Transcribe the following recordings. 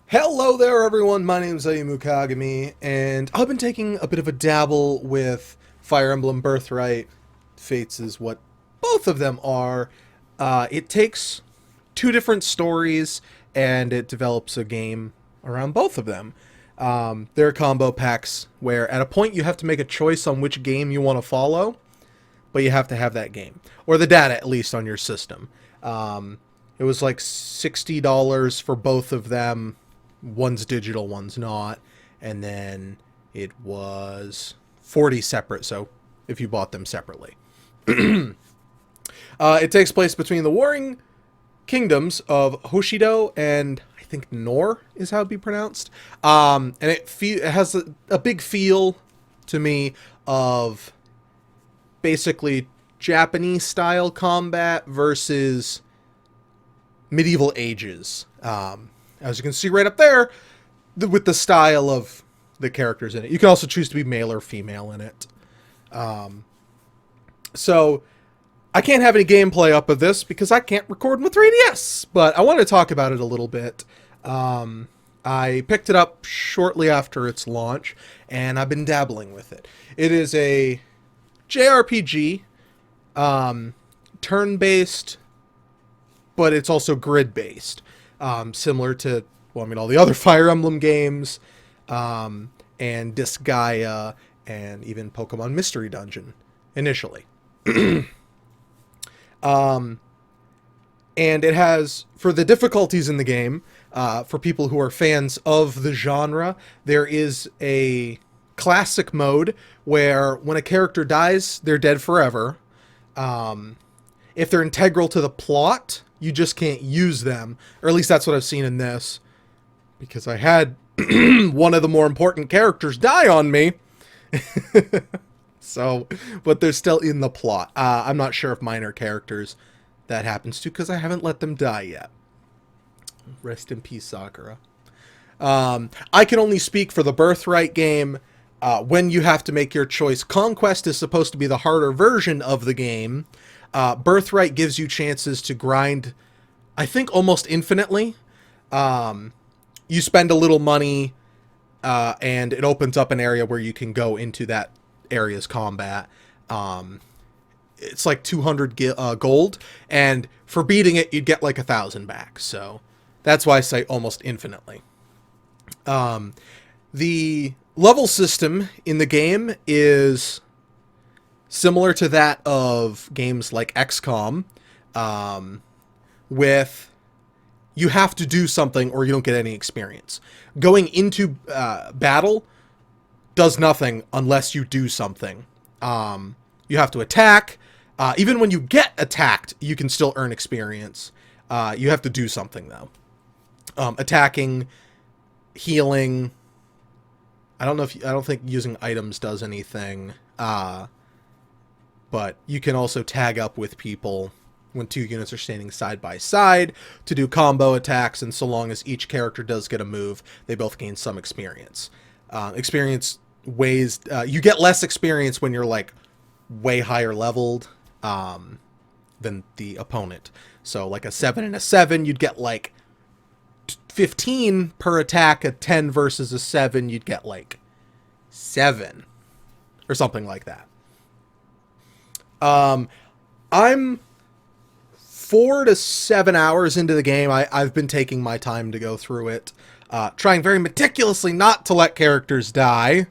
Hello there, everyone. My name is Ayumu Kagami, and I've been taking a bit of a dabble with Fire Emblem Birthright. Fates is what both of them are. It takes two different stories, and it develops a game around both of them. There are combo packs where, at a point, you have to make a choice on which game you want to follow, but you have to have that game, or the data at least, on your system. It was like $60 for both of them. One's digital, one's not. And then it was 40 separate, so if you bought them separately. It takes place between the warring kingdoms of Hoshido and I think Nor is how it'd be pronounced. And it has a big feel to me of basically Japanese style combat versus medieval ages. As you can see right up there, with the style of the characters in it. You can also choose to be male or female in it. So I can't have any gameplay up of this because I can't record with 3DS, but I want to talk about it a little bit. I picked it up shortly after its launch, and I've been dabbling with it. It is a JRPG, turn-based, but it's also grid-based. Similar to, all the other Fire Emblem games, and Disgaea, and even Pokemon Mystery Dungeon, initially. And it has, for the difficulties in the game, for people who are fans of the genre, there is a classic mode where when a character dies, they're dead forever. If they're integral to the plot, you just can't use them. Or at least that's what I've seen in this. Because I had one of the more important characters die on me. So, but they're still in the plot. I'm not sure if minor characters that happens to, because I haven't let them die yet. Rest in peace, Sakura. I can only speak for the Birthright game. When you have to make your choice, Conquest is supposed to be the harder version of the game. Birthright gives you chances to grind, I think, almost infinitely. You spend a little money, and it opens up an area where you can go into that area's combat. It's like 200 gold, and for beating it, you'd get like 1,000 back. So that's why I say almost infinitely. The level system in the game is similar to that of games like XCOM, with you have to do something or you don't get any experience. Going into battle does nothing unless you do something. You have to attack. Even when you get attacked, you can still earn experience. You have to do something, though. Attacking, healing. I don't think using items does anything. But you can also tag up with people when two units are standing side by side to do combo attacks, and so long as each character does get a move, they both gain some experience. You get less experience when you're like way higher leveled than the opponent. So like a 7 and a 7, you'd get like 15 per attack. A 10 versus a 7, you'd get like 7 or something like that. I'm 4 to 7 hours into the game. I've been taking my time to go through it, trying very meticulously not to let characters die.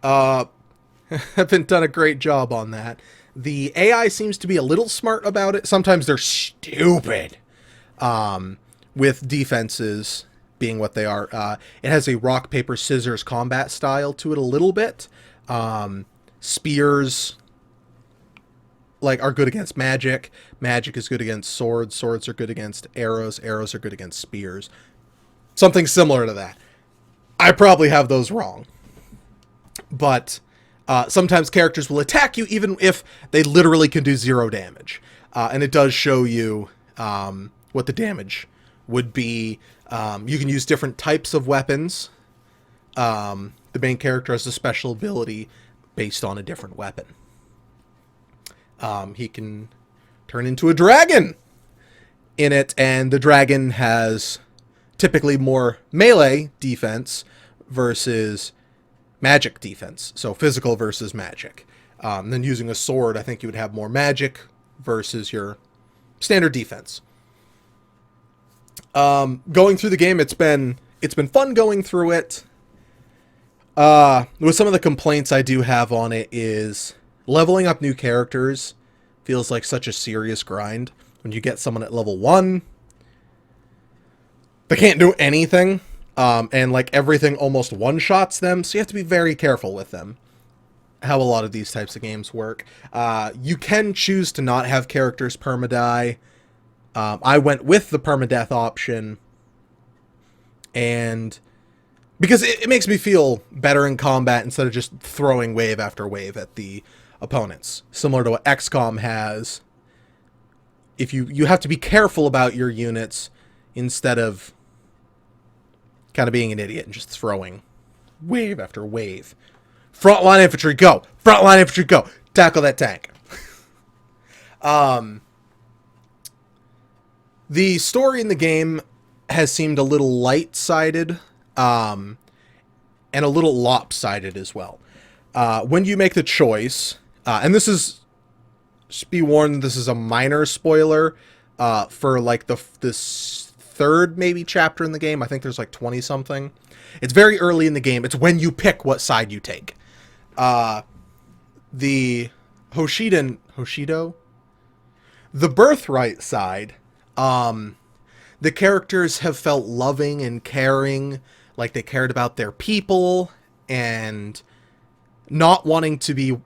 Haven't done a great job on that. The AI seems to be a little smart about it. Sometimes they're stupid, with defenses being what they are. It has a rock, paper, scissors combat style to it a little bit. Spears are good against magic. Magic is good against swords. Swords are good against arrows. Arrows are good against spears. Something similar to that. I probably have those wrong. But sometimes characters will attack you even if they literally can do 0 damage. And it does show you what the damage would be. You can use different types of weapons. The main character has a special ability based on a different weapon. He can turn into a dragon in it, and the dragon has typically more melee defense versus magic defense. So physical versus magic. Then using a sword, I think you would have more magic versus your standard defense. Going through the game, it's been fun going through it. With some of the complaints I do have on it is leveling up new characters feels like such a serious grind. When you get someone at level 1, they can't do anything, and like everything almost one-shots them, so you have to be very careful with them. How a lot of these types of games work. You can choose to not have characters permadie. I went with the permadeath option, and because it makes me feel better in combat instead of just throwing wave after wave at the opponents. Similar to what XCOM has. If you have to be careful about your units instead of kind of being an idiot and just throwing wave after wave. Frontline infantry, go! Frontline infantry, go! Tackle that tank. The story in the game has seemed a little light-sided, and a little lopsided as well. When you make the choice, and this is, just be warned, this is a minor spoiler for like this third maybe chapter in the game. I think there's like 20 something. It's very early in the game. It's when you pick what side you take. The Hoshido, the Birthright side, the characters have felt loving and caring, like they cared about their people and not wanting to be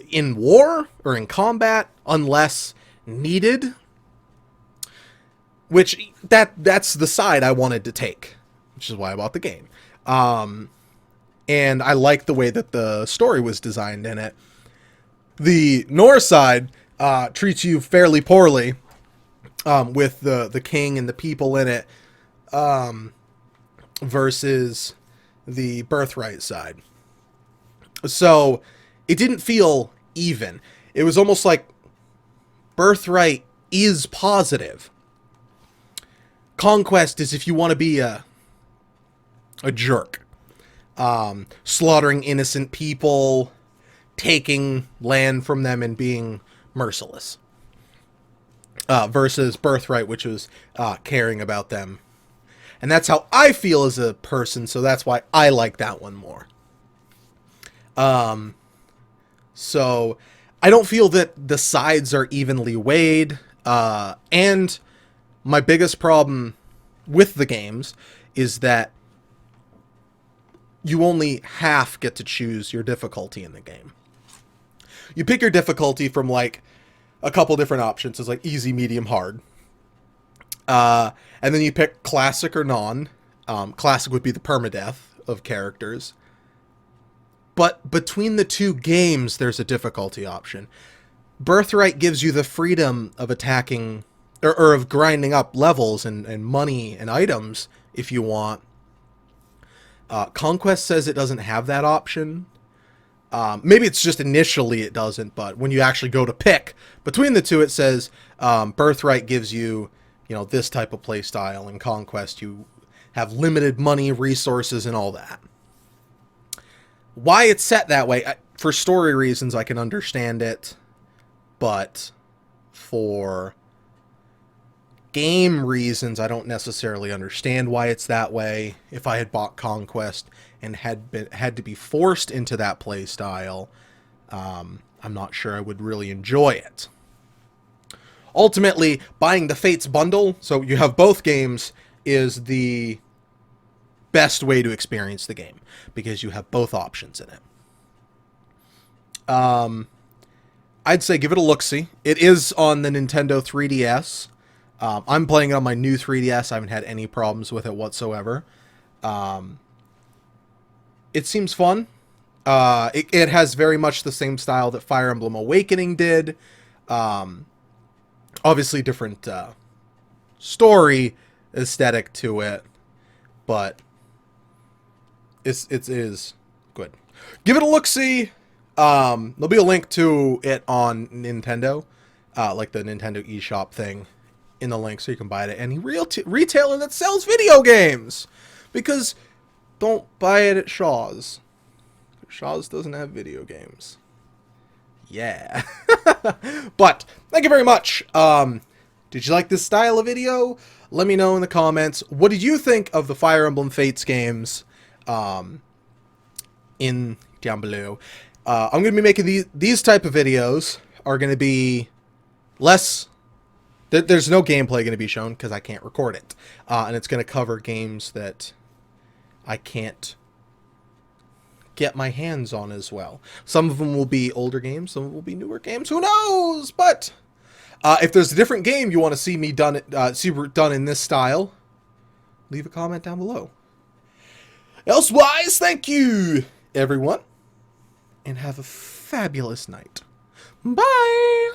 in war or in combat unless needed. Which that's the side I wanted to take, which is why I bought the game. And I like the way that the story was designed in it. The North side treats you fairly poorly, with the king and the people in it, versus the Birthright side. So it didn't feel even. It was almost like Birthright is positive. Conquest is if you want to be a jerk. Slaughtering innocent people, taking land from them, and being merciless. Versus Birthright, which was caring about them. And that's how I feel as a person, so that's why I like that one more. So I don't feel that the sides are evenly weighed, and my biggest problem with the games is that you only half get to choose your difficulty in the game. You pick your difficulty from like a couple different options. It's like easy, medium, hard. And then you pick classic or non. Classic would be the permadeath of characters. But between the two games, there's a difficulty option. Birthright gives you the freedom of attacking or of grinding up levels and money and items if you want. Conquest says it doesn't have that option. Maybe it's just initially it doesn't, but when you actually go to pick between the two, it says Birthright gives you, this type of play style, and Conquest you have limited money, resources, and all that. Why it's set that way, for story reasons, I can understand it, but for game reasons, I don't necessarily understand why it's that way. If I had bought Conquest and had to be forced into that play style, I'm not sure I would really enjoy it. Ultimately, buying the Fates bundle, so you have both games, is the best way to experience the game, because you have both options in it. I'd say give it a look-see. It is on the Nintendo 3DS. I'm playing it on my new 3DS. I haven't had any problems with it whatsoever. It seems fun. It has very much the same style that Fire Emblem Awakening did. Obviously different story aesthetic to it, but it is good. Give it a look-see. There'll be a link to it on Nintendo, like the Nintendo eShop thing. in the link so you can buy it at any real retailer that sells video games. Because don't buy it at Shaw's. Shaw's doesn't have video games. Yeah. But thank you very much. Did you like this style of video? Let me know in the comments. What did you think of the Fire Emblem Fates games? In down below. I'm going to be making these type of videos are going to be less. There's no gameplay going to be shown because I can't record it, and it's going to cover games that I can't get my hands on as well. Some of them will be older games, some of them will be newer games. Who knows? But if there's a different game you want to see me done in this style, leave a comment down below. Elsewise, thank you, everyone, and have a fabulous night. Bye!